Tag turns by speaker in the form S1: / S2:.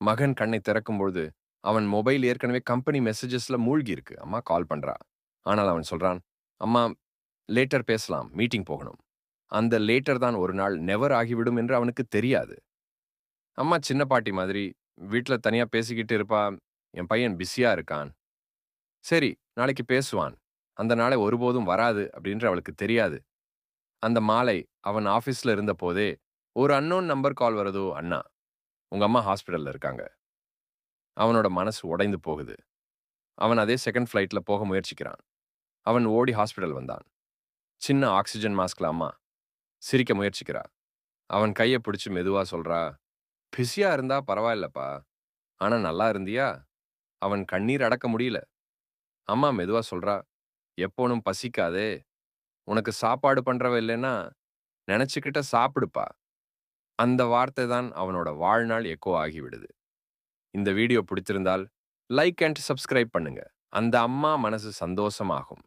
S1: மகன் கண்ணை திறக்கும்பொழுது, அவன் மொபைல் ஏற்கனவே கம்பெனி மெசேஜஸ்ல மூழ்கி இருக்கு. அம்மா கால் பண்றா. ஆனால் அவன் சொல்றான், "அம்மா லேட்டர் பேசலாம். மீட்டிங் போகணும்." அந்த லேட்டர் தான் ஒரு நாள் நெவர் ஆகிவிடும் என்று அவனுக்குத் தெரியாது. அம்மா சின்ன பாட்டி மாதிரி வீட்ல தனியா பேசிக்கிட்டு இருப்பா. என் பையன் பிஸியா இருக்கான். சரி, நாளைக்கு பேசுவான். அந்த நாளை ஒருபோதும் வராது அப்படின்னு அவளுக்குத் தெரியாது. அந்த மாலை அவன் ஆபீஸ்ல இருந்தபோதே ஒரு அன்னோன் நம்பர் கால் வருதோ, "அண்ணா, உங்க அம்மா ஹாஸ்பிடல்ல இருக்காங்க." அவனோட மனசு உடைந்து போகுது. அவன் அதே செகண்ட் ஃப்ளைட்ல போக முயற்சிக்கிறான். அவன் ஓடி ஹாஸ்பிடல் வந்தான். சின்ன ஆக்ஸிஜன் மாஸ்க்ல அம்மா சிரிக்க முயற்சிக்கிறா. அவன் கைய பிடிச்சு மெதுவா சொல்றா, "பிஸியா இருந்தா பரவாயில்லப்பா. ஆனா நல்லா இருந்தியா?" அவன் கண்ணீர் அடக்க முடியல. அம்மா மெதுவா சொல்றா, "எப்போனும் பசிக்காதே. உனக்கு சாப்பாடு பண்றவ இல்லைன்னா, நெனச்சுக்கிட்ட சாப்பிடுப்பா." அந்த வார்த்தை தான் அவனோட வாழ்நாள் எக்கோ ஆகிவிடுது. இந்த வீடியோ பிடித்திருந்தால் லைக் அண்ட் சப்ஸ்கிரைப் பண்ணுங்க. அந்த அம்மா மனசு சந்தோஷமாகும்.